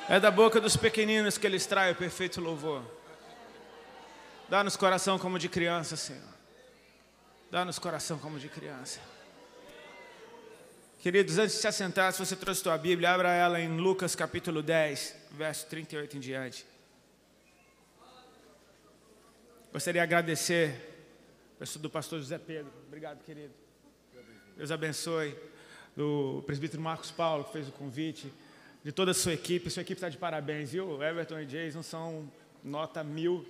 É da boca dos pequeninos que Ele extrai o perfeito louvor. Dá-nos coração como de criança, Senhor. Dá-nos coração como de criança. Queridos, antes de se assentar, se você trouxe sua Bíblia, abra ela em Lucas capítulo 10, verso 38 em diante. Gostaria de agradecer do pastor José Pedro. Obrigado, querido. Deus abençoe. Do presbítero Marcos Paulo, que fez o convite. De toda a sua equipe está de parabéns, viu? Everton e Jason são nota 1000.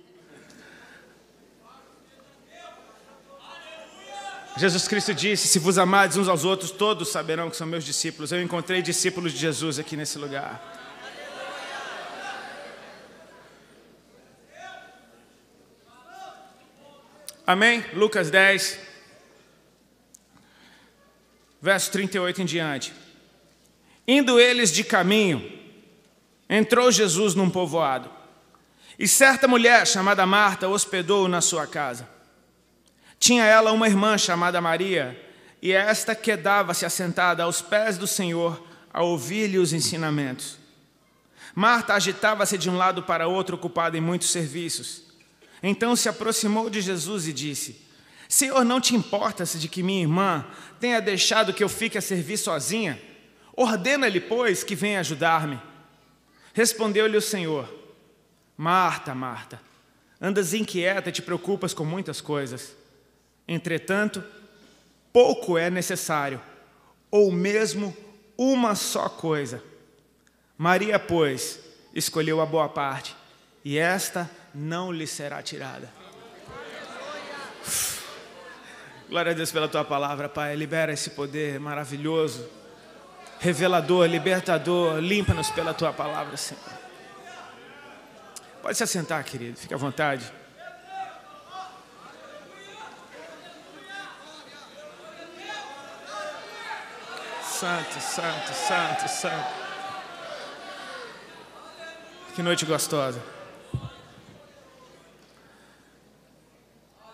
Jesus Cristo disse: se vos amardes uns aos outros, todos saberão que são meus discípulos. Eu encontrei discípulos de Jesus aqui nesse lugar. Amém? Lucas 10, verso 38 em diante. Indo eles de caminho, entrou Jesus num povoado, e certa mulher chamada Marta hospedou-o na sua casa. Tinha ela uma irmã chamada Maria, e esta quedava-se assentada aos pés do Senhor a ouvir-lhe os ensinamentos. Marta agitava-se de um lado para outro, ocupada em muitos serviços. Então se aproximou de Jesus e disse: Senhor, não te importas de que minha irmã tenha deixado que eu fique a servir sozinha? Ordena-lhe, pois, que venha ajudar-me. Respondeu-lhe o Senhor: Marta, Marta, andas inquieta e te preocupas com muitas coisas. Entretanto, pouco é necessário, ou mesmo uma só coisa. Maria, pois, escolheu a boa parte, e esta não lhe será tirada. Glória a Deus pela tua palavra, Pai. Libera esse poder maravilhoso, revelador, libertador. Limpa-nos pela tua palavra, Senhor. Pode se assentar, querido. Fique à vontade. Santo, santo, santo, santo. Que noite gostosa.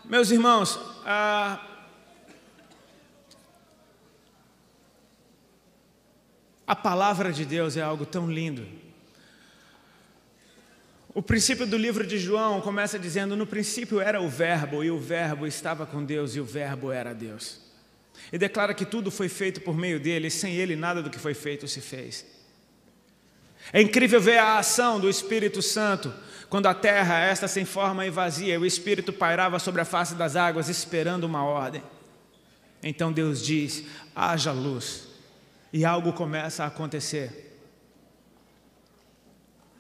Meus irmãos, a palavra de Deus é algo tão lindo. O princípio do livro de João começa dizendo: no princípio era o verbo, e o verbo estava com Deus, e o verbo era Deus. E declara que tudo foi feito por meio dele, e sem ele nada do que foi feito se fez. É incrível ver a ação do Espírito Santo, quando a terra, esta sem forma e vazia, o Espírito pairava sobre a face das águas, esperando uma ordem. Então Deus diz: haja luz. E algo começa a acontecer.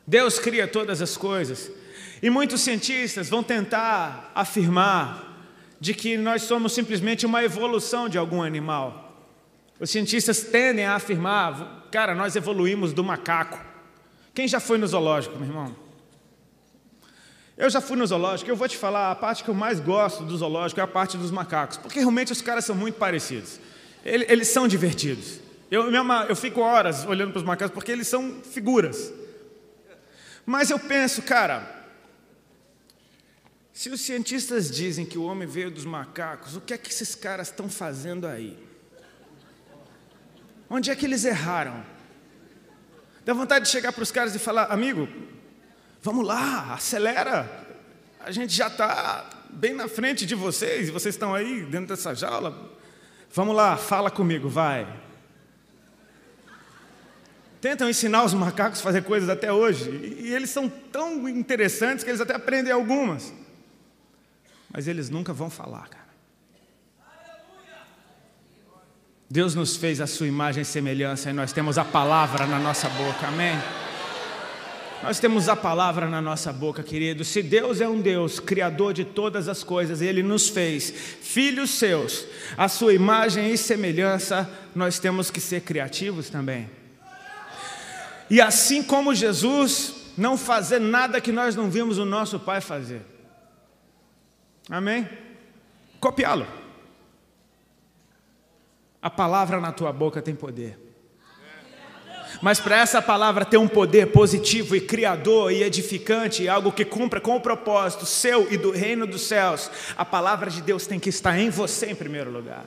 Deus cria todas as coisas. E muitos cientistas vão tentar afirmar de que nós somos simplesmente uma evolução de algum animal. Os cientistas tendem a afirmar: cara, nós evoluímos do macaco. Quem já foi no zoológico, meu irmão? Eu já fui no zoológico. Eu vou te falar, a parte que eu mais gosto do zoológico é a parte dos macacos, porque realmente os caras são muito parecidos. Eles são divertidos. Eu fico horas olhando para os macacos, porque eles são figuras. Mas eu penso, cara, se os cientistas dizem que o homem veio dos macacos, o que é que esses caras estão fazendo aí? Onde é que eles erraram? Dá vontade de chegar para os caras e falar: amigo, vamos lá, acelera. A gente já está bem na frente de vocês, e vocês estão aí dentro dessa jaula. Vamos lá, fala comigo, vai. Tentam ensinar os macacos a fazer coisas até hoje, e eles são tão interessantes que eles até aprendem algumas. Mas eles nunca vão falar, cara. Deus nos fez a sua imagem e semelhança, e nós temos a palavra na nossa boca, amém? Nós temos a palavra na nossa boca, querido. Se Deus é um Deus, criador de todas as coisas, Ele nos fez filhos seus, a sua imagem e semelhança, nós temos que ser criativos também. E assim como Jesus, não fazer nada que nós não vimos o nosso Pai fazer. Amém? Copiá-lo. A palavra na tua boca tem poder. Mas para essa palavra ter um poder positivo e criador e edificante, algo que cumpra com o propósito seu e do reino dos céus, a palavra de Deus tem que estar em você em primeiro lugar.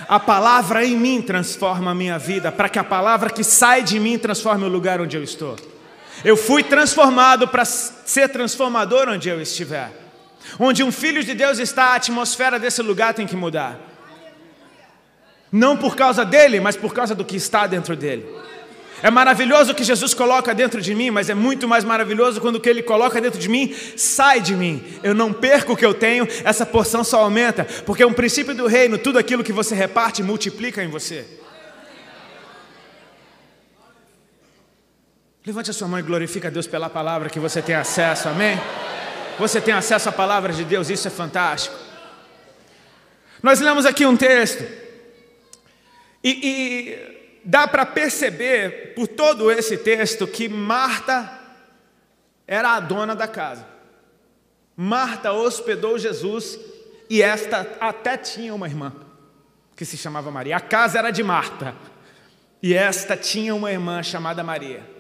A palavra em mim transforma a minha vida, para que a palavra que sai de mim transforme o lugar onde eu estou. Eu fui transformado para ser transformador onde eu estiver. Onde um filho de Deus está, a atmosfera desse lugar tem que mudar. Não por causa dele, mas por causa do que está dentro dele. É maravilhoso o que Jesus coloca dentro de mim, mas é muito mais maravilhoso quando o que Ele coloca dentro de mim sai de mim. Eu não perco o que eu tenho, essa porção só aumenta, porque é um princípio do reino, tudo aquilo que você reparte multiplica em você. Levante a sua mão e glorifique a Deus pela palavra que você tem acesso, amém? Você tem acesso à palavra de Deus, isso é fantástico. Nós lemos aqui um texto e dá para perceber por todo esse texto que Marta era a dona da casa. Marta hospedou Jesus e esta até tinha uma irmã que se chamava Maria. A casa era de Marta e esta tinha uma irmã chamada Maria.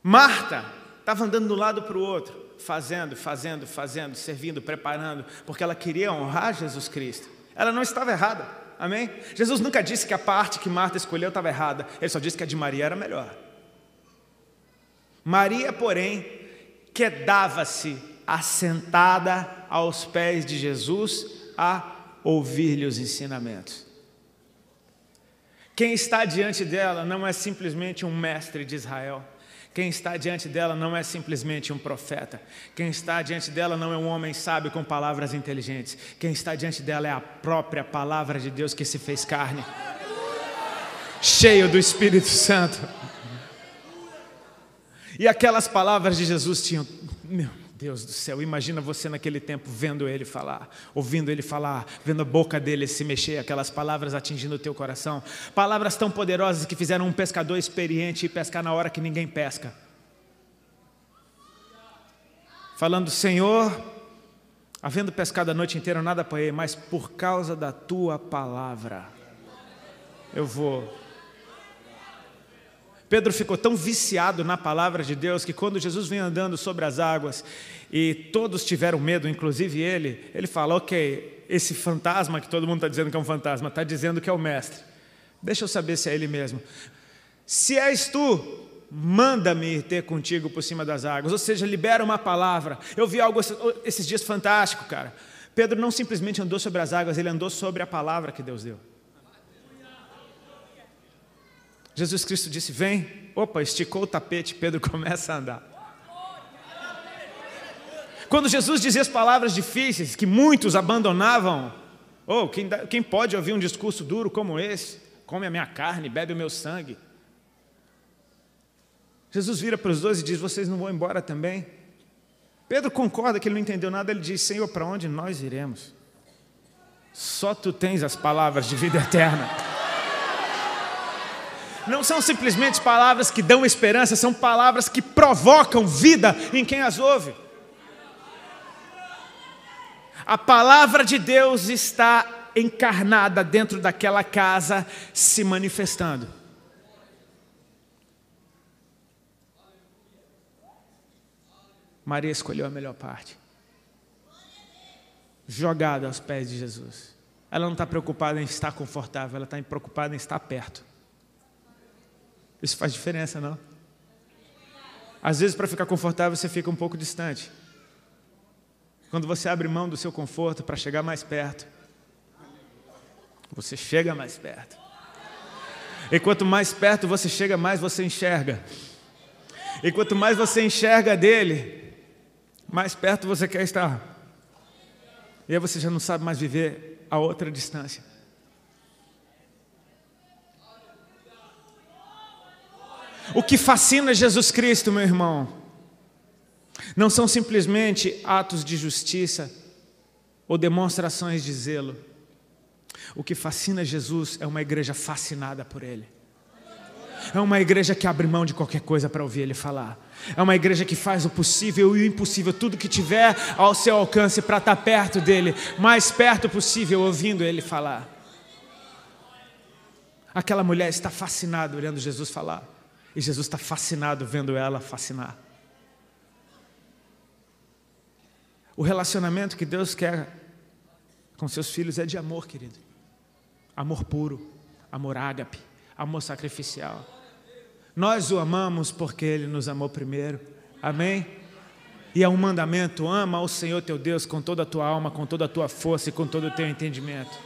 Marta estava andando de um lado para o outro, fazendo, servindo, preparando, porque ela queria honrar Jesus Cristo. Ela não estava errada, amém? Jesus nunca disse que a parte que Marta escolheu estava errada, Ele só disse que a de Maria era melhor. Maria, porém, quedava-se assentada aos pés de Jesus a ouvir-lhe os ensinamentos. Quem está diante dela não é simplesmente um mestre de Israel. Quem está diante dela não é simplesmente um profeta. Quem está diante dela não é um homem sábio com palavras inteligentes. Quem está diante dela é a própria palavra de Deus que se fez carne, cheio do Espírito Santo. E aquelas palavras de Jesus tinham... Meu Deus do céu, imagina você naquele tempo vendo Ele falar, ouvindo Ele falar, vendo a boca dele se mexer, aquelas palavras atingindo o teu coração. Palavras tão poderosas que fizeram um pescador experiente ir pescar na hora que ninguém pesca. Falando, Senhor, havendo pescado a noite inteira, nada apanhei, mas por causa da Tua palavra, eu vou... Pedro ficou tão viciado na palavra de Deus que quando Jesus vem andando sobre as águas e todos tiveram medo, inclusive ele fala, ok, esse fantasma que todo mundo está dizendo que é um fantasma, está dizendo que é o mestre. Deixa eu saber se é ele mesmo. Se és tu, manda-me ir ter contigo por cima das águas, ou seja, libera uma palavra. Eu vi algo esses dias fantástico, cara. Pedro não simplesmente andou sobre as águas, ele andou sobre a palavra que Deus deu. Jesus Cristo disse, vem, opa, esticou o tapete, Pedro começa a andar. Quando Jesus dizia as palavras difíceis, que muitos abandonavam, quem pode ouvir um discurso duro como esse? Come a minha carne, bebe o meu sangue. Jesus vira para os dois e diz, vocês não vão embora também? Pedro concorda que ele não entendeu nada, ele diz, Senhor, para onde nós iremos? Só Tu tens as palavras de vida eterna. Não são simplesmente palavras que dão esperança, são palavras que provocam vida em quem as ouve. A palavra de Deus está encarnada dentro daquela casa, se manifestando. Maria escolheu a melhor parte, jogada aos pés de Jesus. Ela não está preocupada em estar confortável, ela está preocupada em estar perto. Isso faz diferença, não? Às vezes, para ficar confortável, você fica um pouco distante. Quando você abre mão do seu conforto para chegar mais perto, você chega mais perto. E quanto mais perto você chega, mais você enxerga. E quanto mais você enxerga dele, mais perto você quer estar. E aí você já não sabe mais viver a outra distância. O que fascina Jesus Cristo, meu irmão, não são simplesmente atos de justiça ou demonstrações de zelo. O que fascina Jesus é uma igreja fascinada por Ele. É uma igreja que abre mão de qualquer coisa para ouvir Ele falar. É uma igreja que faz o possível e o impossível, tudo que tiver ao seu alcance para estar perto dEle, mais perto possível, ouvindo Ele falar. Aquela mulher está fascinada olhando Jesus falar. E Jesus está fascinado vendo ela fascinar. O relacionamento que Deus quer com seus filhos é de amor, querido. Amor puro, amor ágape, amor sacrificial. Nós o amamos porque Ele nos amou primeiro. Amém? E é um mandamento: ama ao Senhor teu Deus com toda a tua alma, com toda a tua força e com todo o teu entendimento.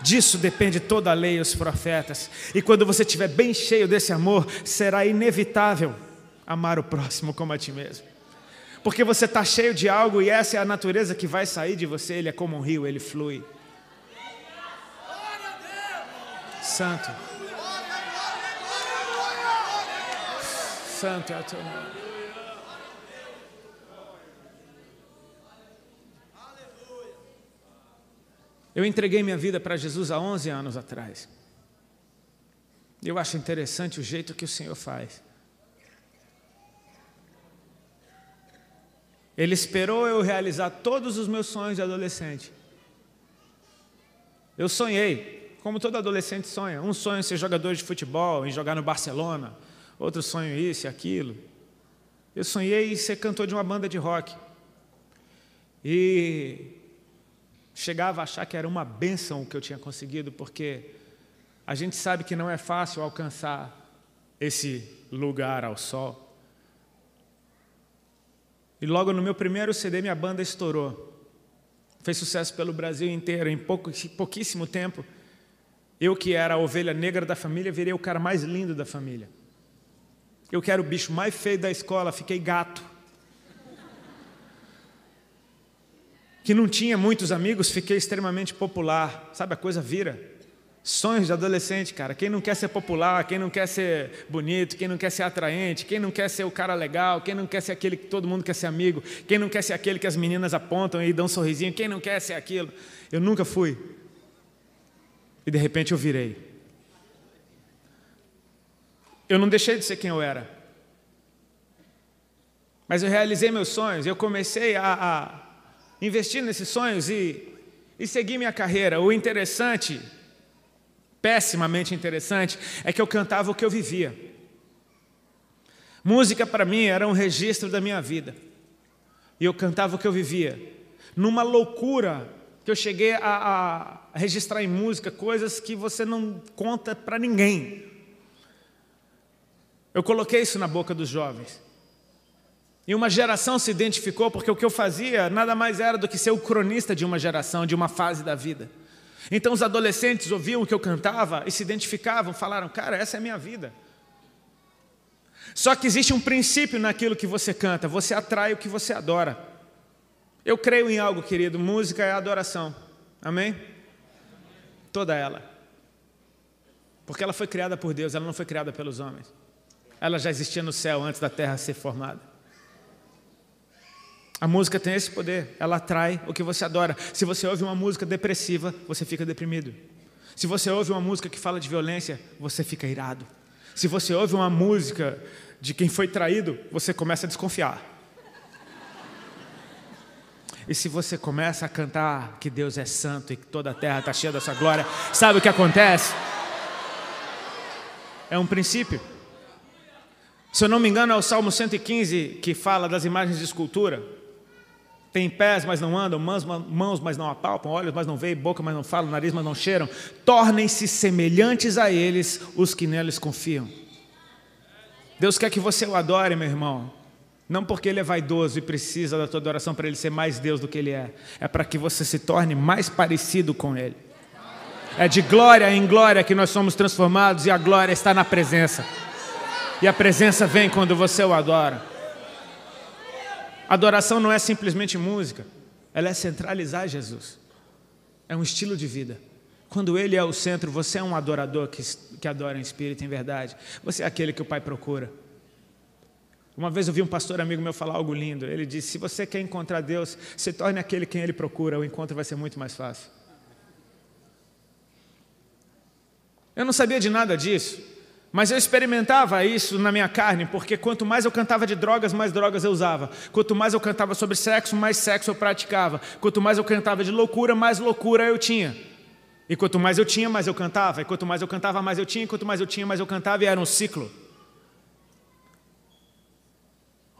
Disso depende toda a lei e os profetas. E quando você estiver bem cheio desse amor, será inevitável amar o próximo como a ti mesmo. Porque você está cheio de algo e essa é a natureza que vai sair de você. Ele é como um rio, ele flui. Santo. Santo é o teu nome. Eu entreguei minha vida para Jesus há 11 anos atrás. Eu acho interessante o jeito que o Senhor faz. Ele esperou eu realizar todos os meus sonhos de adolescente. Eu sonhei, como todo adolescente sonha. Um sonho em ser jogador de futebol, em jogar no Barcelona. Outro sonho isso e aquilo. Eu sonhei em ser cantor de uma banda de rock. E chegava a achar que era uma bênção o que eu tinha conseguido, porque a gente sabe que não é fácil alcançar esse lugar ao sol. E logo no meu primeiro CD, minha banda estourou. Fez sucesso pelo Brasil inteiro. Em pouquíssimo tempo, eu que era a ovelha negra da família, virei o cara mais lindo da família. Eu que era o bicho mais feio da escola, fiquei gato. Que não tinha muitos amigos, fiquei extremamente popular. Sabe, a coisa vira. Sonhos de adolescente, cara. Quem não quer ser popular, quem não quer ser bonito, quem não quer ser atraente, quem não quer ser o cara legal, quem não quer ser aquele que todo mundo quer ser amigo, quem não quer ser aquele que as meninas apontam e dão um sorrisinho, quem não quer ser aquilo. Eu nunca fui. E de repente eu virei. Eu não deixei de ser quem eu era. Mas eu realizei meus sonhos, eu comecei a investir nesses sonhos e seguir minha carreira. O interessante, pessimamente interessante, é que eu cantava o que eu vivia. Música para mim era um registro da minha vida. E eu cantava o que eu vivia. Numa loucura que eu cheguei a registrar em música coisas que você não conta para ninguém. Eu coloquei isso na boca dos jovens. E uma geração se identificou porque o que eu fazia nada mais era do que ser o cronista de uma geração, de uma fase da vida. Então os adolescentes ouviam o que eu cantava e se identificavam, falaram: cara, essa é a minha vida. Só que existe um princípio naquilo que você canta, você atrai o que você adora. Eu creio em algo, querido, música é adoração, amém? Toda ela. Porque ela foi criada por Deus, ela não foi criada pelos homens. Ela já existia no céu antes da terra ser formada. A música tem esse poder, ela atrai o que você adora. Se você ouve uma música depressiva, você fica deprimido. Se você ouve uma música que fala de violência, você fica irado. Se você ouve uma música de quem foi traído, você começa a desconfiar. E se você começa a cantar que Deus é santo e que toda a terra está cheia da sua glória, sabe o que acontece? É um princípio. Se eu não me engano, é o Salmo 115 que fala das imagens de escultura. Tem pés, mas não andam, mãos, mas não apalpam, olhos, mas não veem, boca, mas não falam, nariz, mas não cheiram. Tornem-se semelhantes a eles os que neles confiam. Deus quer que você o adore, meu irmão. Não porque Ele é vaidoso e precisa da tua adoração para Ele ser mais Deus do que Ele é. É para que você se torne mais parecido com Ele. É de glória em glória que nós somos transformados e a glória está na presença. E a presença vem quando você o adora. Adoração não é simplesmente música, ela é centralizar Jesus. É um estilo de vida. Quando Ele é o centro, você é um adorador que adora em espírito e em verdade. Você é aquele que o Pai procura. Uma vez eu vi um pastor amigo meu falar algo lindo. Ele disse: se você quer encontrar Deus, se torne aquele quem Ele procura, o encontro vai ser muito mais fácil. Eu não sabia de nada disso. Mas eu experimentava isso na minha carne, porque quanto mais eu cantava de drogas, mais drogas eu usava. Quanto mais eu cantava sobre sexo, mais sexo eu praticava. Quanto mais eu cantava de loucura, mais loucura eu tinha. E quanto mais eu tinha, mais eu cantava. E quanto mais eu cantava, mais eu tinha. E quanto mais eu tinha, mais eu cantava. E era um ciclo.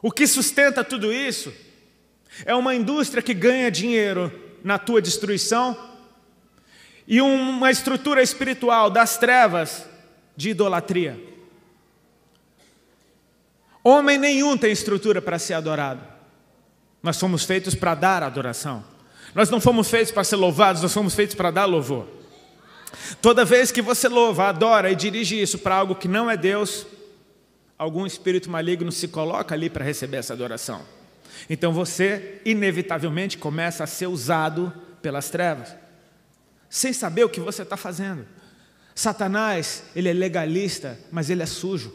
O que sustenta tudo isso é uma indústria que ganha dinheiro na tua destruição e uma estrutura espiritual das trevas de idolatria. Homem nenhum tem estrutura para ser adorado. Nós fomos feitos para dar adoração. Nós não fomos feitos para ser louvados, nós fomos feitos para dar louvor. Toda vez que você louva, adora e dirige isso para algo que não é Deus, algum espírito maligno se coloca ali para receber essa adoração. Então você, inevitavelmente, começa a ser usado pelas trevas, sem saber o que você está fazendo. Satanás, ele é legalista, mas ele é sujo.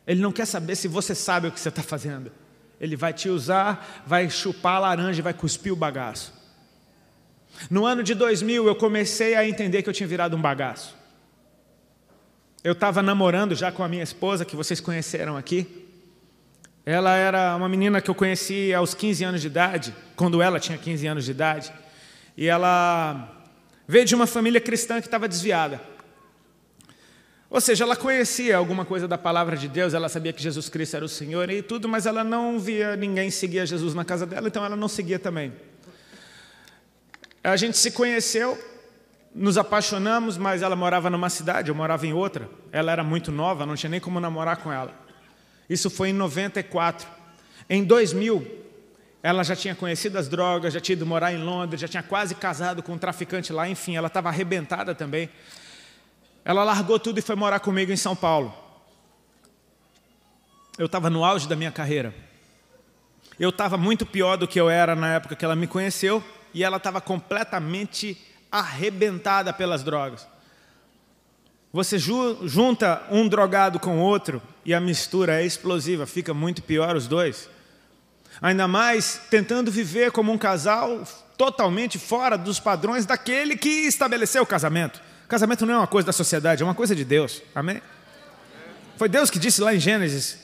Ele não quer saber se você sabe o que você está fazendo. Ele vai te usar, vai chupar a laranja e vai cuspir o bagaço. No ano de 2000, eu comecei a entender que eu tinha virado um bagaço. Eu estava namorando já com a minha esposa, que vocês conheceram aqui. Ela era uma menina que eu conheci aos 15 anos de idade, quando ela tinha 15 anos de idade. E ela veio de uma família cristã que estava desviada. Ou seja, ela conhecia alguma coisa da palavra de Deus, ela sabia que Jesus Cristo era o Senhor e tudo, mas ela não via ninguém seguir Jesus na casa dela, então ela não seguia também. A gente se conheceu, nos apaixonamos, mas ela morava numa cidade, eu morava em outra. Ela era muito nova, não tinha nem como namorar com ela. Isso foi em 94. Em 2000, ela já tinha conhecido as drogas, já tinha ido morar em Londres, já tinha quase casado com um traficante lá, enfim, ela estava arrebentada também. Ela largou tudo e foi morar comigo em São Paulo. Eu estava no auge da minha carreira. Eu estava muito pior do que eu era na época que ela me conheceu, e ela estava completamente arrebentada pelas drogas. Você junta um drogado com outro e a mistura é explosiva, fica muito pior os dois. Ainda mais tentando viver como um casal totalmente fora dos padrões daquele que estabeleceu o casamento. O casamento não é uma coisa da sociedade, é uma coisa de Deus. Amém? Foi Deus que disse lá em Gênesis: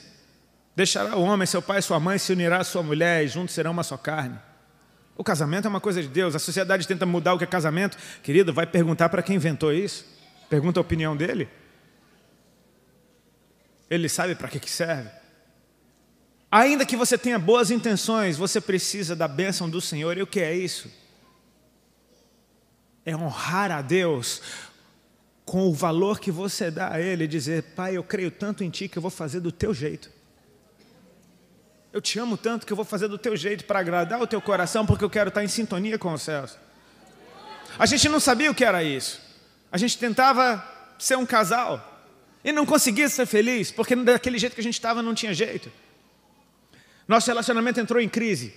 deixará o homem, seu pai e sua mãe, se unirá à sua mulher e juntos serão uma só carne. O casamento é uma coisa de Deus. A sociedade tenta mudar o que é casamento. Querido, vai perguntar para quem inventou isso. Pergunta a opinião dele. Ele sabe para que serve. Ainda que você tenha boas intenções, você precisa da bênção do Senhor. E o que é isso? É honrar a Deus com o valor que você dá a Ele. E dizer: Pai, eu creio tanto em Ti que eu vou fazer do Teu jeito. Eu te amo tanto que eu vou fazer do teu jeito para agradar o teu coração, porque eu quero estar em sintonia com os céus. A gente não sabia o que era isso. A gente tentava ser um casal e não conseguia ser feliz, porque daquele jeito que a gente estava não tinha jeito. Nosso relacionamento entrou em crise.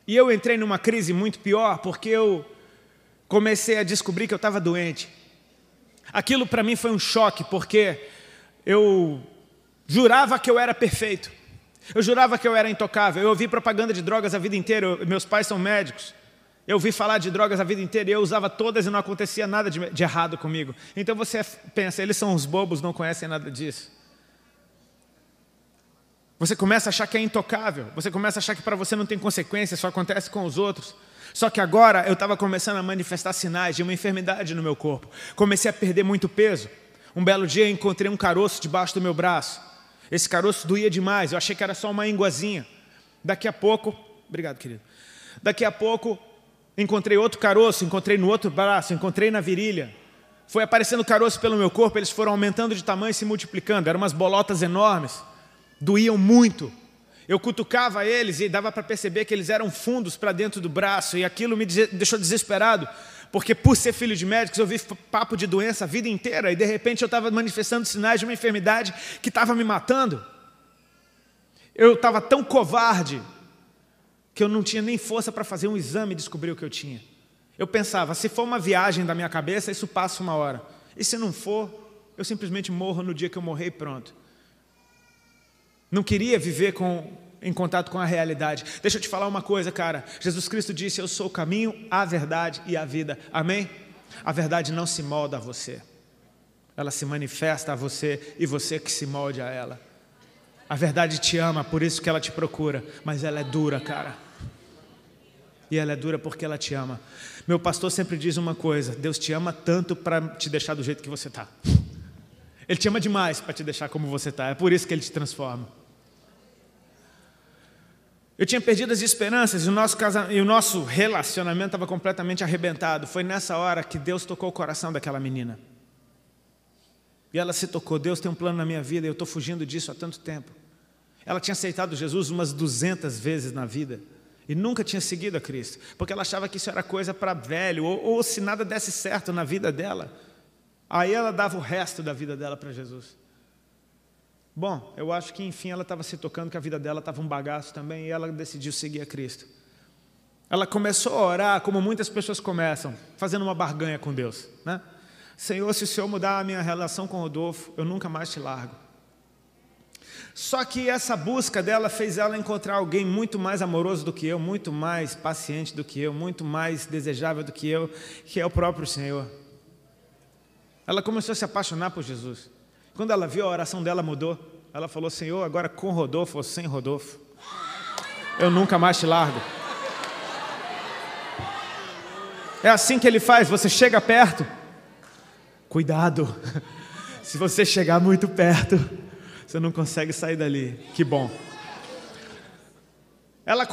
E eu entrei numa crise muito pior, porque eu comecei a descobrir que eu estava doente. Aquilo para mim foi um choque, porque eu jurava que eu era perfeito. Eu jurava que eu era intocável. Eu ouvi propaganda de drogas a vida inteira. Meus pais são médicos. Eu ouvi falar de drogas a vida inteira e eu usava todas e não acontecia nada de errado comigo. Então você pensa, eles são uns bobos, não conhecem nada disso. Você começa a achar que é intocável. Você começa a achar que para você não tem consequências, só acontece com os outros. Só que agora eu estava começando a manifestar sinais de uma enfermidade no meu corpo. Comecei a perder muito peso. Um belo dia eu encontrei um caroço debaixo do meu braço. Esse caroço doía demais, eu achei que era só uma enguazinha. Daqui a pouco, obrigado querido, daqui a pouco encontrei outro caroço, encontrei no outro braço, encontrei na virilha. Foi aparecendo caroço pelo meu corpo, eles foram aumentando de tamanho e se multiplicando, eram umas bolotas enormes, doíam muito. Eu cutucava eles e dava para perceber que eles eram fundos para dentro do braço, e aquilo me deixou desesperado, porque por ser filho de médicos eu vi papo de doença a vida inteira e de repente eu estava manifestando sinais de uma enfermidade que estava me matando. Eu estava tão covarde que eu não tinha nem força para fazer um exame e descobrir o que eu tinha. Eu pensava, se for uma viagem da minha cabeça, isso passa uma hora. E se não for, eu simplesmente morro no dia que eu morrer e pronto. Não queria viver em contato com a realidade. Deixa eu te falar uma coisa, cara. Jesus Cristo disse: eu sou o caminho, a verdade e a vida. Amém? A verdade não se molda a você. Ela se manifesta a você e você que se molde a ela. A verdade te ama, por isso que ela te procura. Mas ela é dura, cara. E ela é dura porque ela te ama. Meu pastor sempre diz uma coisa: Deus te ama tanto para te deixar do jeito que você está. Ele te ama demais para te deixar como você está. É por isso que Ele te transforma. Eu tinha perdido as esperanças e o nosso relacionamento estava completamente arrebentado. Foi nessa hora que Deus tocou o coração daquela menina. E ela se tocou. Deus tem um plano na minha vida e eu estou fugindo disso há tanto tempo. Ela tinha aceitado Jesus umas 200 vezes na vida e nunca tinha seguido a Cristo, porque ela achava que isso era coisa para velho, ou se nada desse certo na vida dela, aí ela dava o resto da vida dela para Jesus. Bom, eu acho que enfim ela estava se tocando que a vida dela estava um bagaço também, e ela decidiu seguir a Cristo. Ela começou a orar como muitas pessoas começam, fazendo uma barganha com Deus, né? Senhor, se o Senhor mudar a minha relação com o Rodolfo, eu nunca mais te largo. Só que essa busca dela fez ela encontrar alguém muito mais amoroso do que eu, muito mais paciente do que eu, muito mais desejável do que eu, que é o próprio Senhor. Ela começou a se apaixonar por Jesus. Quando ela viu, a oração dela mudou. Ela falou: Senhor, agora com Rodolfo ou sem Rodolfo, eu nunca mais te largo. É assim que ele faz, você chega perto. Cuidado, se você chegar muito perto, você não consegue sair dali. Que bom. Ela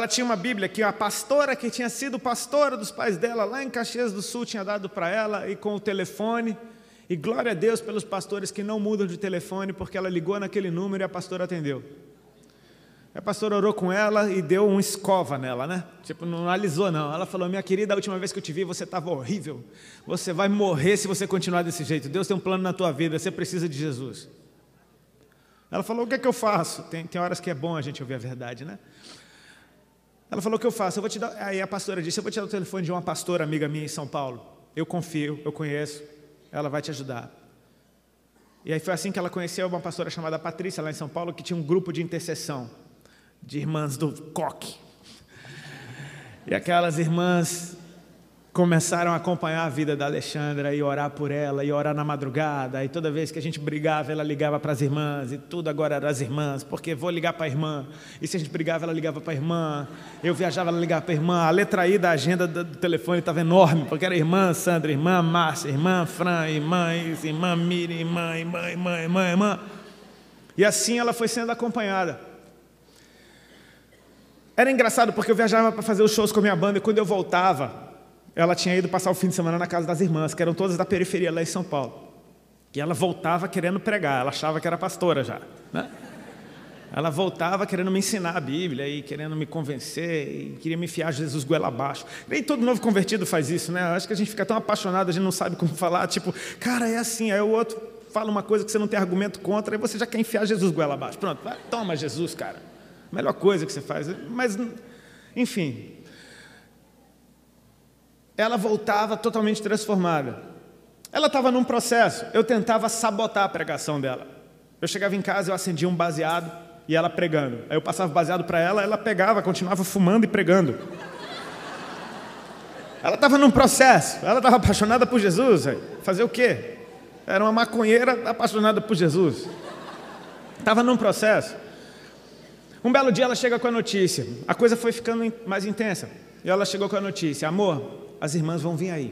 tinha uma Bíblia que a pastora que tinha sido pastora dos pais dela lá em Caxias do Sul tinha dado para ela, e com o telefone. E glória a Deus pelos pastores que não mudam de telefone, porque ela ligou naquele número e a pastora atendeu. A pastora orou com ela e deu um escova nela, né? Tipo, não alisou não. Ela falou: minha querida, a última vez que eu te vi você estava horrível. Você vai morrer se você continuar desse jeito. Deus tem um plano na tua vida, você precisa de Jesus. Ela falou: o que é que eu faço? Tem horas que é bom a gente ouvir a verdade, né? Ela falou: o que eu faço? Eu vou te dar... Aí a pastora disse: eu vou te dar o telefone de uma pastora amiga minha em São Paulo. Eu confio, eu conheço, ela vai te ajudar. E aí foi assim que ela conheceu uma pastora chamada Patrícia, lá em São Paulo, que tinha um grupo de intercessão de irmãs do coque. E aquelas irmãs começaram a acompanhar a vida da Alexandra e orar por ela, e orar na madrugada, e toda vez que a gente brigava, ela ligava para as irmãs, e tudo agora era as irmãs, porque vou ligar para a irmã, e se a gente brigava, ela ligava para a irmã, eu viajava, ela ligava para a irmã, a letra I da agenda do telefone estava enorme, porque era irmã Sandra, irmã Márcia, irmã Fran, irmã Isa, irmã Miriam, irmã. E assim ela foi sendo acompanhada. Era engraçado porque eu viajava para fazer os shows com a minha banda, e quando eu voltava, ela tinha ido passar o fim de semana na casa das irmãs, que eram todas da periferia lá em São Paulo. E ela voltava querendo pregar, ela achava que era pastora já, né? Ela voltava querendo me ensinar a Bíblia, e querendo me convencer, e queria me enfiar Jesus goela abaixo. Nem todo novo convertido faz isso, né? Acho que a gente fica tão apaixonado, a gente não sabe como falar, tipo, cara, é assim, aí o outro fala uma coisa que você não tem argumento contra, e você já quer enfiar Jesus goela abaixo. Pronto, vai, toma Jesus, cara. Melhor coisa que você faz. Mas, enfim, ela voltava totalmente transformada. Ela estava num processo. Eu tentava sabotar a pregação dela. Eu chegava em casa, eu acendia um baseado e ela pregando. Aí eu passava o baseado para ela, ela pegava, continuava fumando e pregando. Ela estava num processo. Ela estava apaixonada por Jesus. Fazer o quê? Era uma maconheira apaixonada por Jesus. Estava num processo. Um belo dia ela chega com a notícia, a coisa foi ficando mais intensa, e ela chegou com a notícia: amor, as irmãs vão vir aí.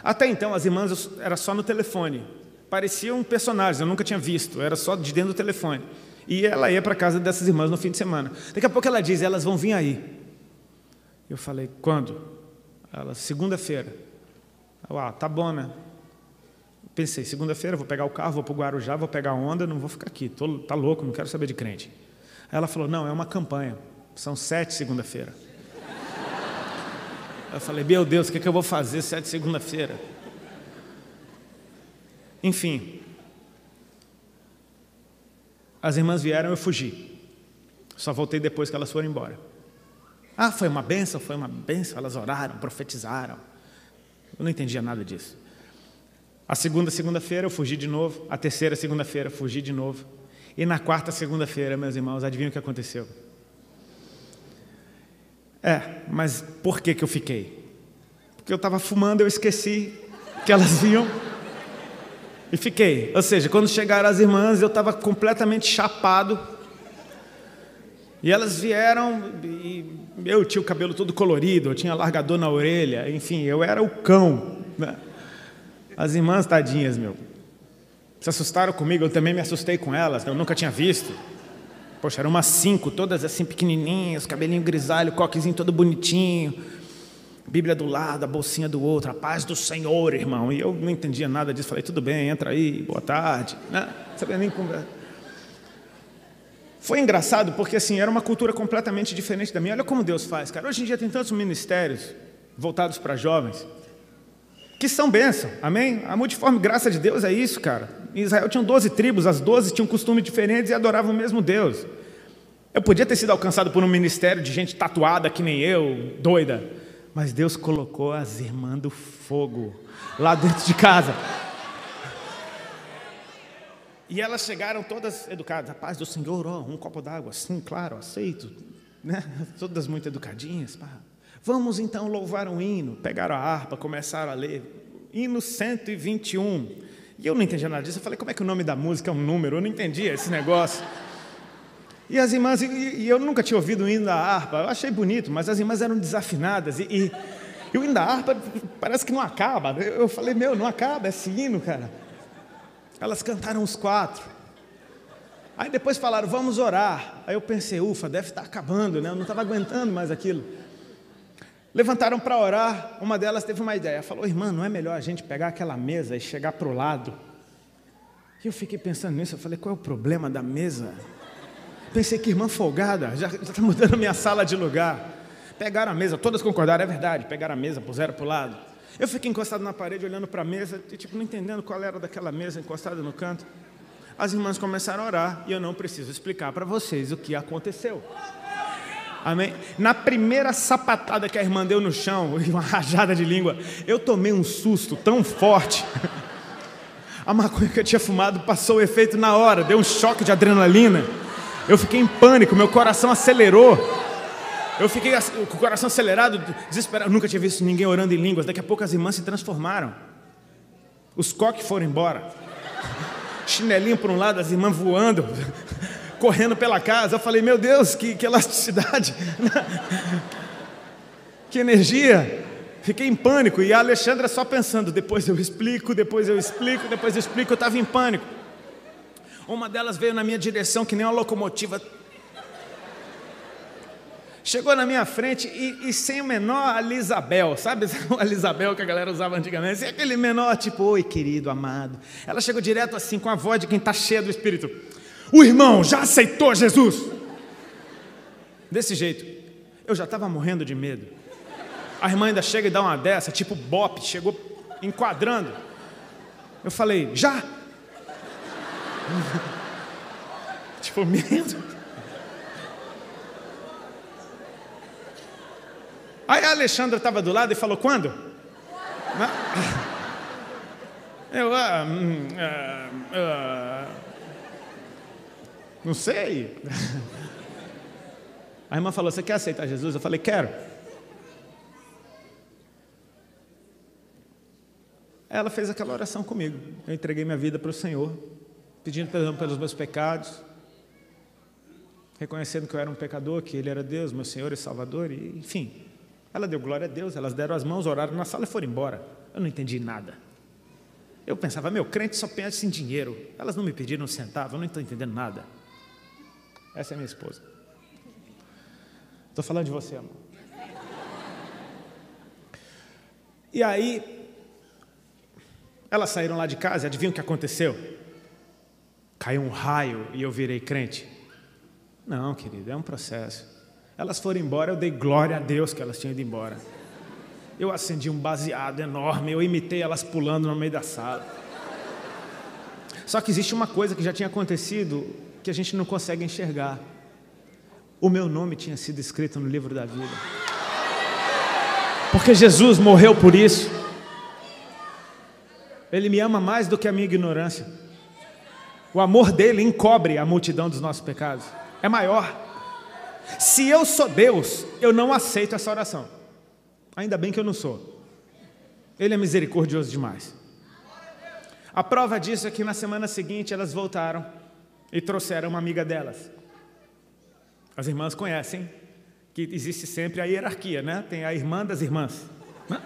Até então as irmãs era só no telefone, pareciam personagens, eu nunca tinha visto, era só de dentro do telefone. E ela ia para a casa dessas irmãs no fim de semana. Daqui a pouco ela diz: elas vão vir aí. Eu falei: quando? Ela: segunda-feira. Tá bom, né? Pensei: segunda-feira vou pegar o carro, vou para o Guarujá, vou pegar a onda, não vou ficar aqui, tá louco, não quero saber de crente. Ela falou: não, é uma campanha, são 7 segunda-feira. Eu falei: meu Deus, o que eu vou fazer 7 segunda-feira? Enfim, as irmãs vieram, eu fugi. Só voltei depois que elas foram embora. Foi uma bênção, elas oraram, profetizaram. Eu não entendia nada disso. A segunda-feira eu fugi de novo, a terceira segunda-feira fugi de novo. E na quarta segunda-feira, meus irmãos, adivinham o que aconteceu? Mas por que eu fiquei? Porque eu estava fumando, eu esqueci que elas vinham e fiquei. Ou seja, quando chegaram as irmãs, eu estava completamente chapado. E elas vieram, e eu tinha o cabelo todo colorido, eu tinha largador na orelha, enfim, eu era o cão, né? As irmãs, tadinhas, se assustaram comigo, eu também me assustei com elas, eu nunca tinha visto. Poxa, eram umas 5, todas assim pequenininhas, cabelinho grisalho, coquezinho todo bonitinho, Bíblia do lado, a bolsinha do outro, a paz do Senhor, irmão. E eu não entendia nada disso, falei, tudo bem, entra aí, boa tarde. Não sabia nem conversar. Foi engraçado porque assim, era uma cultura completamente diferente da minha. Olha como Deus faz, cara. Hoje em dia tem tantos ministérios voltados para jovens que são bênção, amém? A multiforme graça de Deus é isso, cara. Em Israel tinham 12 tribos, as 12 tinham costumes diferentes e adoravam o mesmo Deus. Eu podia ter sido alcançado por um ministério de gente tatuada que nem eu, doida, mas Deus colocou as irmãs do fogo lá dentro de casa. E elas chegaram todas educadas, a paz do Senhor, um copo d'água, sim, claro, aceito, né? Todas muito educadinhas, pá. Vamos então louvar um hino. Pegaram a harpa, começaram a ler, hino 121. E eu não entendia nada disso, eu falei, como é que o nome da música é um número? Eu não entendia esse negócio. E as irmãs, e eu nunca tinha ouvido o hino da harpa, eu achei bonito, mas as irmãs eram desafinadas, e o hino da harpa parece que não acaba. Eu falei, não acaba esse hino, cara. Elas cantaram os 4. Aí depois falaram, vamos orar. Aí eu pensei, ufa, deve estar acabando, né? Eu não estava aguentando mais aquilo. Levantaram para orar, uma delas teve uma ideia, falou, irmã, não é melhor a gente pegar aquela mesa e chegar para o lado? E eu fiquei pensando nisso, eu falei, qual é o problema da mesa? Pensei que irmã folgada, já está mudando minha sala de lugar. Pegaram a mesa, todas concordaram, é verdade, pegaram a mesa, puseram para o lado. Eu fiquei encostado na parede, olhando para a mesa, e não entendendo qual era daquela mesa encostada no canto. As irmãs começaram a orar, e eu não preciso explicar para vocês o que aconteceu. Amém? Na primeira sapatada que a irmã deu no chão, uma rajada de língua, eu tomei um susto tão forte. A maconha que eu tinha fumado passou o efeito na hora, deu um choque de adrenalina. Eu fiquei em pânico, meu coração acelerou. Eu fiquei com o coração acelerado, desesperado. Eu nunca tinha visto ninguém orando em línguas. Daqui a pouco as irmãs se transformaram. Os coques foram embora. Chinelinho por um lado, as irmãs voando, correndo pela casa. Eu falei, meu Deus, que elasticidade. Que energia. Fiquei em pânico. E a Alexandra só pensando, depois eu explico. Eu estava em pânico. Uma delas veio na minha direção que nem uma locomotiva. Chegou na minha frente e sem o menor Alisabel, sabe o Alisabel que a galera usava antigamente? E aquele menor tipo, oi querido, amado. Ela chegou direto assim, com a voz de quem está cheia do Espírito. O irmão já aceitou Jesus? Desse jeito. Eu já estava morrendo de medo. A irmã ainda chega e dá uma dessa, tipo bope, chegou enquadrando. Eu falei, já? Tipo, medo. Aí a Alexandra estava do lado e falou, quando? Eu, não sei. A irmã falou, você quer aceitar Jesus? Eu falei, quero. Ela fez aquela oração comigo. Eu entreguei minha vida para o Senhor, pedindo perdão pelos meus pecados, reconhecendo que eu era um pecador, que Ele era Deus, meu Senhor e Salvador, e enfim. Ela deu glória a Deus, elas deram as mãos, oraram na sala e foram embora. Eu não entendi nada. Eu pensava, crente só pensa em dinheiro. Elas não me pediram um centavo, eu não estou entendendo nada. Essa é minha esposa. Estou falando de você, amor. E aí, elas saíram lá de casa e adivinham o que aconteceu? Caiu um raio e eu virei crente. Não, querido, é um processo. Elas foram embora, eu dei glória a Deus que elas tinham ido embora. Eu acendi um baseado enorme, eu imitei elas pulando no meio da sala. Só que existe uma coisa que já tinha acontecido que a gente não consegue enxergar. O meu nome tinha sido escrito no livro da vida. Porque Jesus morreu por isso. Ele me ama mais do que a minha ignorância. O amor dele encobre a multidão dos nossos pecados. É maior. Se eu sou Deus, eu não aceito essa oração. Ainda bem que eu não sou. Ele é misericordioso demais. A prova disso é que na semana seguinte elas voltaram e trouxeram uma amiga delas. As irmãs conhecem que existe sempre a hierarquia, né? Tem a irmã das irmãs, né?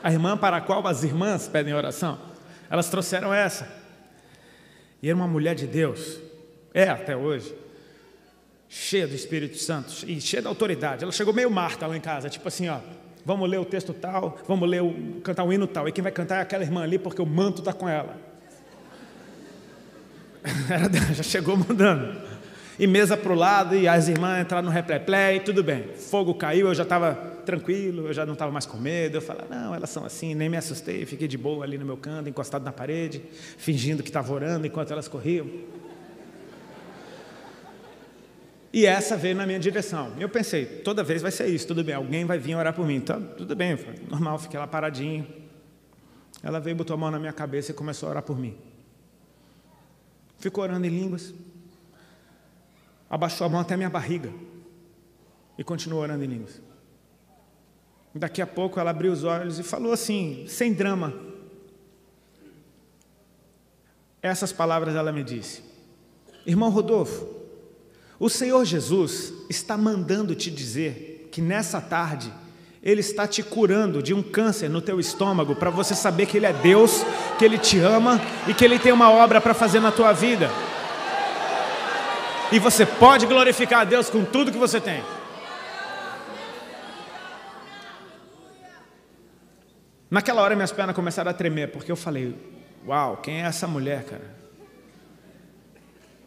A irmã para a qual as irmãs pedem oração. Elas trouxeram essa. E era uma mulher de Deus. É até hoje. cheia do Espírito Santo e cheia da autoridade. Ela chegou meio Marta lá em casa, tipo assim, ó, vamos ler o texto tal, vamos cantar o hino tal, e quem vai cantar é aquela irmã ali, porque o manto está com ela. Já chegou mandando. E mesa para o lado, e as irmãs entraram no replay, tudo bem. Fogo caiu, eu já estava tranquilo, eu já não estava mais com medo. Eu falei, não, elas são assim, nem me assustei, fiquei de boa ali no meu canto, encostado na parede, fingindo que estava orando enquanto elas corriam. E essa veio na minha direção. Eu pensei, toda vez vai ser isso, tudo bem, alguém vai vir orar por mim. Então, tudo bem, normal, fiquei lá paradinho. Ela veio, botou a mão na minha cabeça e começou a orar por mim. Ficou orando em línguas. Abaixou a mão até a minha barriga. E continuou orando em línguas. Daqui a pouco ela abriu os olhos e falou assim, sem drama. Essas palavras ela me disse. Irmão Rodolfo, o Senhor Jesus está mandando te dizer que nessa tarde Ele está te curando de um câncer no teu estômago para você saber que Ele é Deus, que Ele te ama e que Ele tem uma obra para fazer na tua vida. E você pode glorificar a Deus com tudo que você tem. Naquela hora minhas pernas começaram a tremer, porque eu falei, uau, quem é essa mulher, cara?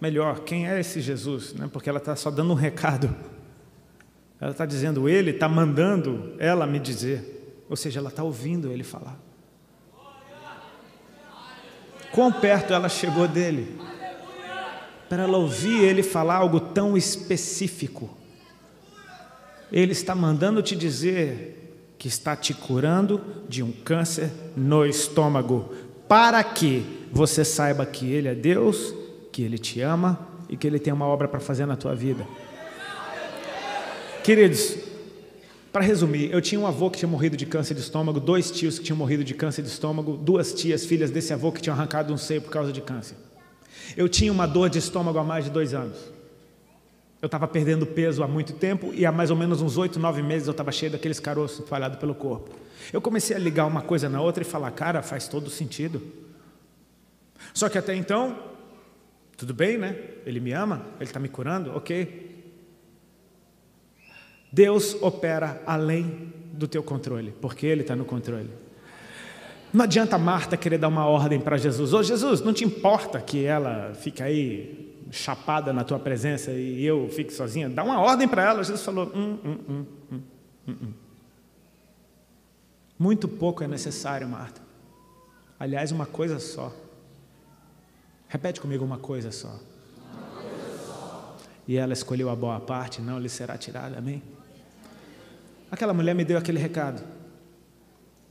Melhor, quem é esse Jesus? Porque ela está só dando um recado. Ela está dizendo, Ele está mandando ela me dizer. Ou seja, ela está ouvindo Ele falar. Quão perto ela chegou dele? Para ela ouvir Ele falar algo tão específico. Ele está mandando te dizer que está te curando de um câncer no estômago. Para que você saiba que Ele é Deus, que Ele te ama e que Ele tem uma obra para fazer na tua vida. Queridos, para resumir, eu tinha um avô que tinha morrido de câncer de estômago, 2 tios que tinham morrido de câncer de estômago, 2 tias, filhas desse avô que tinham arrancado um seio por causa de câncer. Eu tinha uma dor de estômago há mais de 2 anos. Eu estava perdendo peso há muito tempo e há mais ou menos uns 8, 9 meses eu estava cheio daqueles caroços espalhados pelo corpo. Eu comecei a ligar uma coisa na outra e falar, cara, faz todo sentido. Só que até então, tudo bem, né? Ele me ama, Ele está me curando, ok. Deus opera além do teu controle, porque Ele está no controle. Não adianta Marta querer dar uma ordem para Jesus. Ô Jesus, não te importa que ela fique aí chapada na tua presença e eu fique sozinha? Dá uma ordem para ela. Jesus falou, Muito pouco é necessário, Marta. Aliás, uma coisa só. Repete comigo, uma coisa só. E ela escolheu a boa parte, não lhe será tirada, amém? Aquela mulher me deu aquele recado.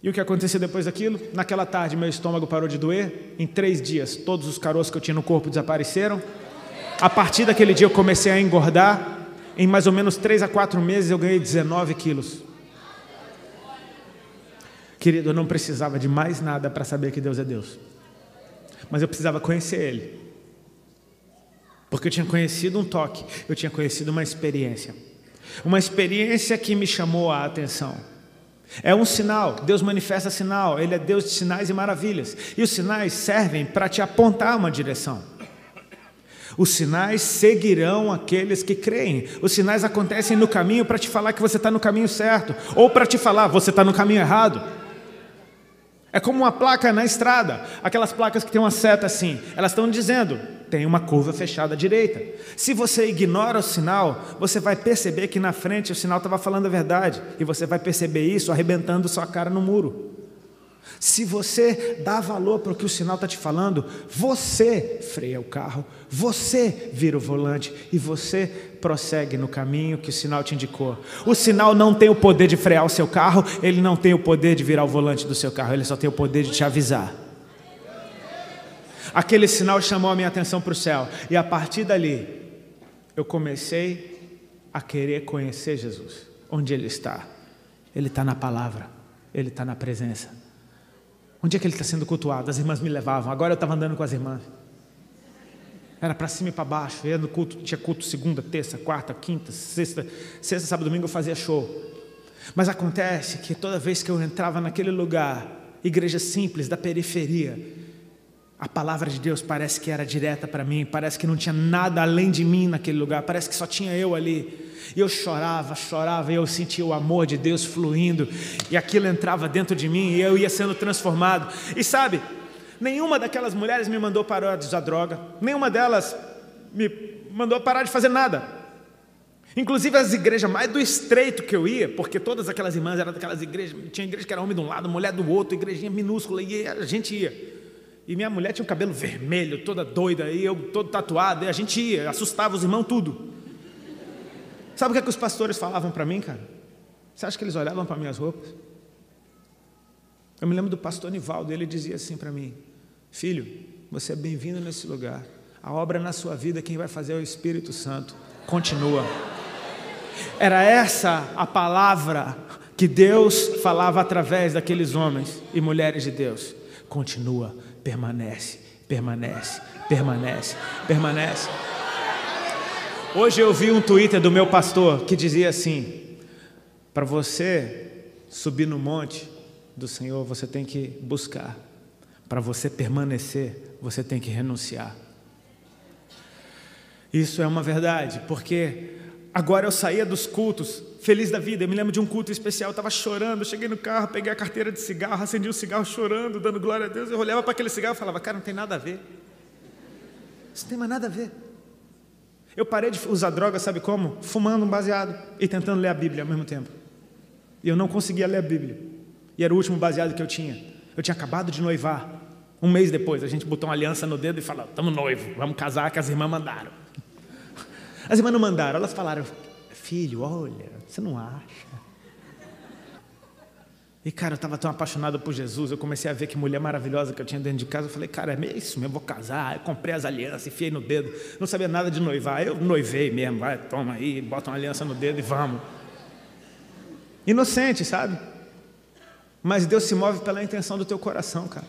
E o que aconteceu depois daquilo? Naquela tarde, meu estômago parou de doer. Em 3 dias, todos os caroços que eu tinha no corpo desapareceram. A partir daquele dia, eu comecei a engordar. Em mais ou menos 3 a 4 meses, eu ganhei 19 quilos. Querido, eu não precisava de mais nada para saber que Deus é Deus. Mas eu precisava conhecer Ele. Porque eu tinha conhecido um toque, eu tinha conhecido uma experiência. Uma experiência que me chamou a atenção. É um sinal, Deus manifesta sinal, Ele é Deus de sinais e maravilhas. E os sinais servem para te apontar uma direção. Os sinais seguirão aqueles que creem. Os sinais acontecem no caminho para te falar que você está no caminho certo, ou para te falar, você está no caminho errado. É como uma placa na estrada, aquelas placas que tem uma seta assim, elas estão dizendo, tem uma curva fechada à direita. Se você ignora o sinal, você vai perceber que na frente o sinal estava falando a verdade, e você vai perceber isso arrebentando sua cara no muro. Se você dá valor para o que o sinal está te falando, você freia o carro, você vira o volante e você prossegue no caminho que o sinal te indicou. O sinal não tem o poder de frear o seu carro, ele não tem o poder de virar o volante do seu carro, ele só tem o poder de te avisar. Aquele sinal chamou a minha atenção para o céu e a partir dali eu comecei a querer conhecer Jesus. Onde Ele está? Ele está na palavra, Ele está na presença. Onde é que Ele está sendo cultuado? As irmãs me levavam, agora eu estava andando com as irmãs. Era para cima e para baixo, eu ia no culto, tinha culto segunda, terça, quarta, quinta, sexta, sábado, domingo eu fazia show. Mas acontece que toda vez que eu entrava naquele lugar, igreja simples, da periferia, A palavra de Deus parece que era direta para mim, parece que não tinha nada além de mim naquele lugar, parece que só tinha eu ali. E eu chorava, e eu sentia o amor de Deus fluindo, e aquilo entrava dentro de mim, e eu ia sendo transformado. E sabe, nenhuma daquelas mulheres me mandou parar de usar droga, nenhuma delas me mandou parar de fazer nada. Inclusive as igrejas mais do estreito que eu ia, porque todas aquelas irmãs eram daquelas igrejas, tinha igreja que era homem de um lado, mulher do outro, igrejinha minúscula, e a gente ia. E minha mulher tinha o cabelo vermelho, toda doida, e eu todo tatuado, e a gente ia, assustava os irmãos tudo. Sabe o que os pastores falavam para mim, cara? Você acha que eles olhavam para minhas roupas? Eu me lembro do pastor Nivaldo, ele dizia assim para mim: filho, você é bem-vindo nesse lugar. A obra na sua vida, quem vai fazer é o Espírito Santo. Continua. Era essa a palavra que Deus falava através daqueles homens e mulheres de Deus. Continua, permanece, permanece, permanece, permanece. Hoje eu vi um Twitter do meu pastor que dizia assim: para você subir no monte do Senhor, você tem que buscar. Para você permanecer, você tem que renunciar. Isso é uma verdade, porque agora eu saía dos cultos feliz da vida. Eu me lembro de um culto especial, eu estava chorando, cheguei no carro, peguei a carteira de cigarro, acendi o cigarro chorando, dando glória a Deus. Eu olhava para aquele cigarro e falava: cara, não tem nada a ver. Isso não tem mais nada a ver. Eu parei de usar droga, sabe como? Fumando um baseado e tentando ler a Bíblia ao mesmo tempo. E eu não conseguia ler a Bíblia. E era o último baseado que eu tinha. Eu tinha acabado de noivar. Um mês depois, a gente botou uma aliança no dedo e falou: estamos noivos, vamos casar, que as irmãs mandaram. As irmãs não mandaram, elas falaram: filho, olha, você não acha? E cara, eu estava tão apaixonado por Jesus, eu comecei a ver que mulher maravilhosa que eu tinha dentro de casa. Eu falei: cara, é isso mesmo, eu vou casar. Eu comprei as alianças, enfiei no dedo, não sabia nada de noivar. Eu noivei mesmo, vai, toma aí, bota uma aliança no dedo e vamos. Inocente, sabe? Mas Deus se move pela intenção do teu coração, cara.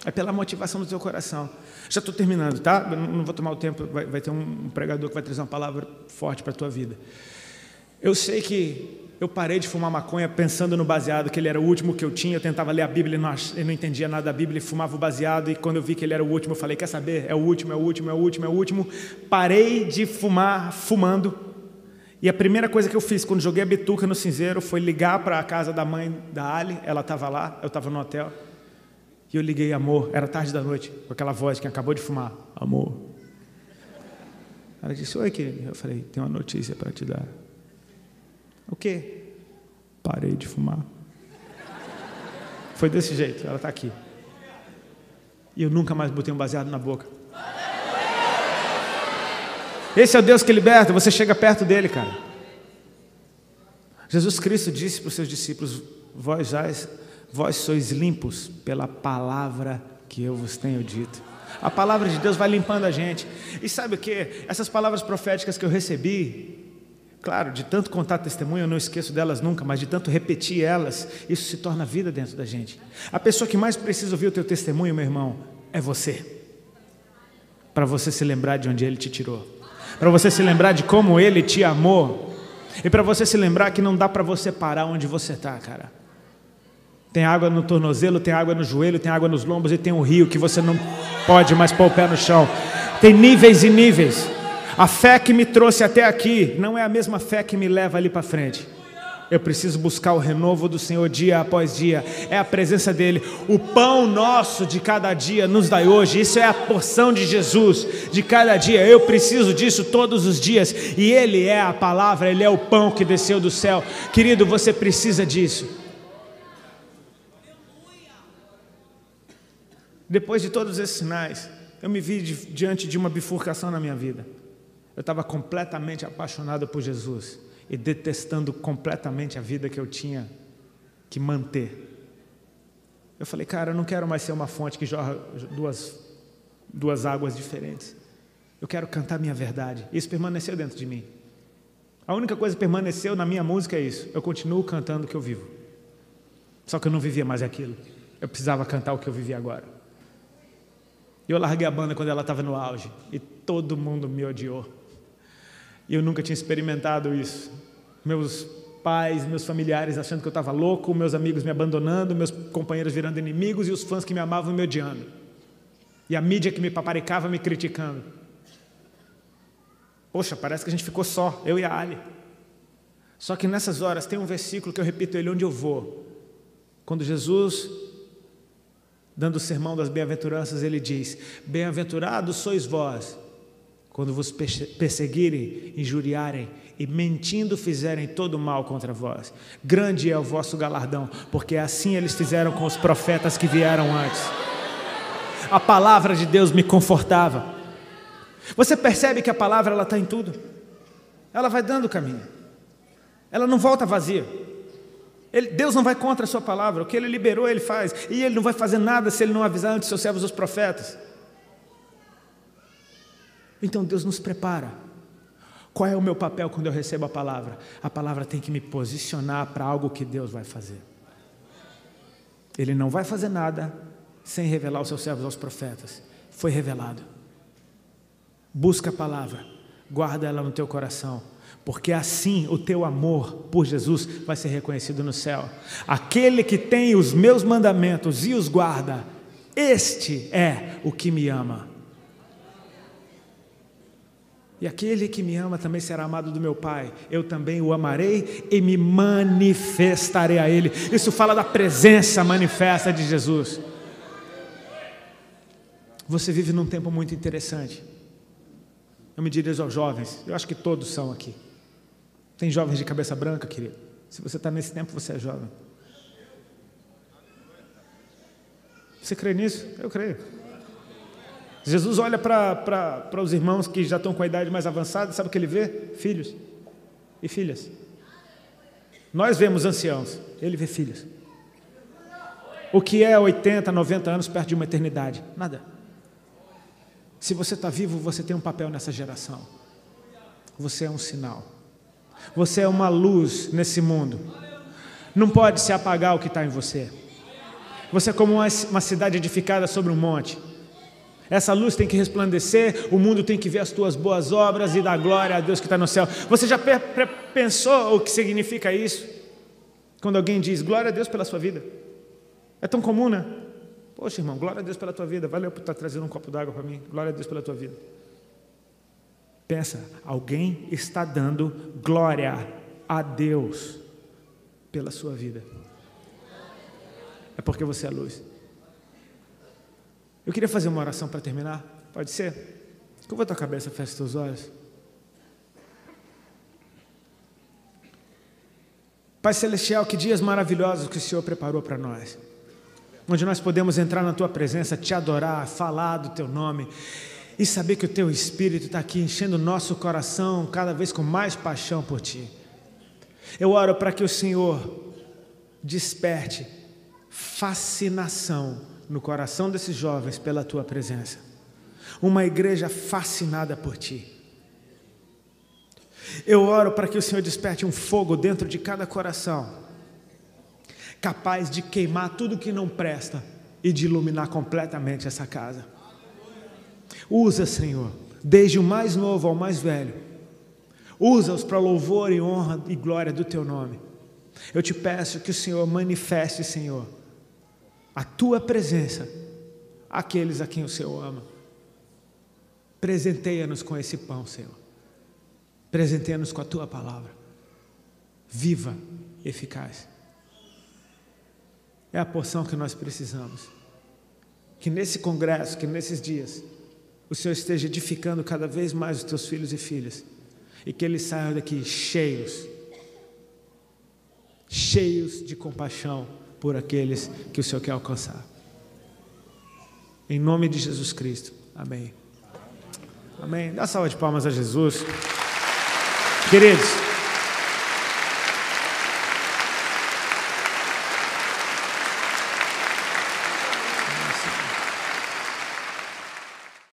É pela motivação do teu coração. Já estou terminando, tá? Eu não vou tomar o tempo, vai ter um pregador que vai trazer uma palavra forte para a tua vida. Eu sei que eu parei de fumar maconha pensando no baseado, que ele era o último que eu tinha. Eu tentava ler a Bíblia e não entendia nada da Bíblia e fumava o baseado. E quando eu vi que ele era o último, eu falei: quer saber? É o último, é o último, é o último, é o último. Parei de fumar, fumando. E a primeira coisa que eu fiz quando joguei a bituca no cinzeiro foi ligar para a casa da mãe da Ali. Ela estava lá, eu estava no hotel. E eu liguei: amor, era tarde da noite, com aquela voz que acabou de fumar: amor. Ela disse: oi, querido. Eu falei: tenho uma notícia para te dar. O quê? Parei de fumar. Foi desse jeito, ela está aqui. E eu nunca mais botei um baseado na boca. Esse é o Deus que liberta. Você chega perto dele, cara. Jesus Cristo disse para os seus discípulos: vós sois limpos pela palavra que eu vos tenho dito. A palavra de Deus vai limpando a gente. E sabe o que? Essas palavras proféticas que eu recebi, claro, de tanto contar testemunho, eu não esqueço delas nunca, mas de tanto repetir elas, isso se torna vida dentro da gente. A pessoa que mais precisa ouvir o teu testemunho, meu irmão, é você. Para você se lembrar de onde Ele te tirou. Para você se lembrar de como Ele te amou. E para você se lembrar que não dá para você parar onde você está, cara. Tem água no tornozelo, tem água no joelho, tem água nos lombos e tem um rio que você não pode mais pôr o pé no chão. Tem níveis e níveis. A fé que me trouxe até aqui não é a mesma fé que me leva ali para frente. Eu preciso buscar o renovo do Senhor dia após dia. É a presença dEle. O pão nosso de cada dia nos dai hoje. Isso é a porção de Jesus de cada dia. Eu preciso disso todos os dias. E Ele é a palavra, Ele é o pão que desceu do céu. Querido, você precisa disso. Depois de todos esses sinais, eu me vi diante de uma bifurcação na minha vida. Eu estava completamente apaixonado por Jesus e detestando completamente a vida que eu tinha que manter. Eu falei: cara, eu não quero mais ser uma fonte que jorra duas águas diferentes. Eu quero cantar minha verdade. Isso permaneceu dentro de mim. A única coisa que permaneceu na minha música é isso: eu continuo cantando o que eu vivo. Só que eu não vivia mais aquilo. Eu precisava cantar o que eu vivia agora. Eu larguei a banda quando ela estava no auge e todo mundo me odiou. E eu nunca tinha experimentado isso. Meus pais, meus familiares achando que eu estava louco, meus amigos me abandonando, meus companheiros virando inimigos e os fãs que me amavam me odiando. E a mídia que me paparicava me criticando. Poxa, parece que a gente ficou só, eu e a Ali. Só que nessas horas tem um versículo que eu repito ele onde eu vou. Quando Jesus, dando o sermão das bem-aventuranças, ele diz: bem-aventurados sois vós, quando vos perseguirem, injuriarem e mentindo fizerem todo mal contra vós. Grande é o vosso galardão, porque assim eles fizeram com os profetas que vieram antes. A palavra de Deus me confortava. Você percebe que a palavra ela está em tudo? Ela vai dando o caminho. Ela não volta vazia. Deus não vai contra a sua palavra. O que Ele liberou, Ele faz. E Ele não vai fazer nada se Ele não avisar antes seus servos os profetas. Então Deus nos prepara. Qual é o meu papel quando eu recebo a palavra? A palavra tem que me posicionar para algo que Deus vai fazer. Ele não vai fazer nada sem revelar os seus servos aos profetas. Foi revelado. Busca a palavra, guarda ela no teu coração, porque assim o teu amor por Jesus vai ser reconhecido no céu. Aquele que tem os meus mandamentos e os guarda, este é o que me ama. E aquele que me ama também será amado do meu Pai. Eu também o amarei e me manifestarei a Ele. Isso fala da presença manifesta de Jesus. Você vive num tempo muito interessante. Eu me dirijo aos jovens, eu acho que todos são aqui. Tem jovens de cabeça branca, querido? Se você está nesse tempo, você é jovem. Você crê nisso? Eu creio. Jesus olha para os irmãos que já estão com a idade mais avançada, sabe o que Ele vê? Filhos e filhas. Nós vemos anciãos, Ele vê filhos. O que é 80, 90 anos perto de uma eternidade? Nada. Se você está vivo, você tem um papel nessa geração. Você é um sinal. Você é uma luz nesse mundo. Não pode se apagar o que está em você. Você é como uma cidade edificada sobre um monte. Essa luz tem que resplandecer, o mundo tem que ver as tuas boas obras e dar glória a Deus que está no céu. Você já pensou o que significa isso? Quando alguém diz, glória a Deus pela sua vida. É tão comum, né? Poxa, irmão, glória a Deus pela tua vida. Valeu por estar trazendo um copo d'água para mim. Glória a Deus pela tua vida. Pensa, alguém está dando glória a Deus pela sua vida. É porque você é luz. Eu queria fazer uma oração para terminar. Pode ser? Curva a tua cabeça, fecha os teus olhos. Pai Celestial, que dias maravilhosos que o Senhor preparou para nós. Onde nós podemos entrar na Tua presença, Te adorar, falar do Teu nome e saber que o Teu Espírito está aqui enchendo o nosso coração cada vez com mais paixão por Ti. Eu oro para que o Senhor desperte fascinação no coração desses jovens pela Tua presença. Uma igreja fascinada por Ti. Eu oro para que o Senhor desperte um fogo dentro de cada coração, capaz de queimar tudo que não presta e de iluminar completamente essa casa. Usa, Senhor, desde o mais novo ao mais velho. Usa-os para louvor e honra e glória do Teu nome. Eu te peço que o Senhor manifeste, Senhor, a Tua presença àqueles a quem o Senhor ama. Presenteia-nos com esse pão, Senhor. Presenteia-nos com a Tua palavra. Viva e eficaz. É a porção que nós precisamos. Que nesse congresso, que nesses dias, o Senhor esteja edificando cada vez mais os Teus filhos e filhas. E que eles saiam daqui cheios de compaixão por aqueles que o Senhor quer alcançar. Em nome de Jesus Cristo. Amém. Amém. Dá salva de palmas a Jesus. Queridos,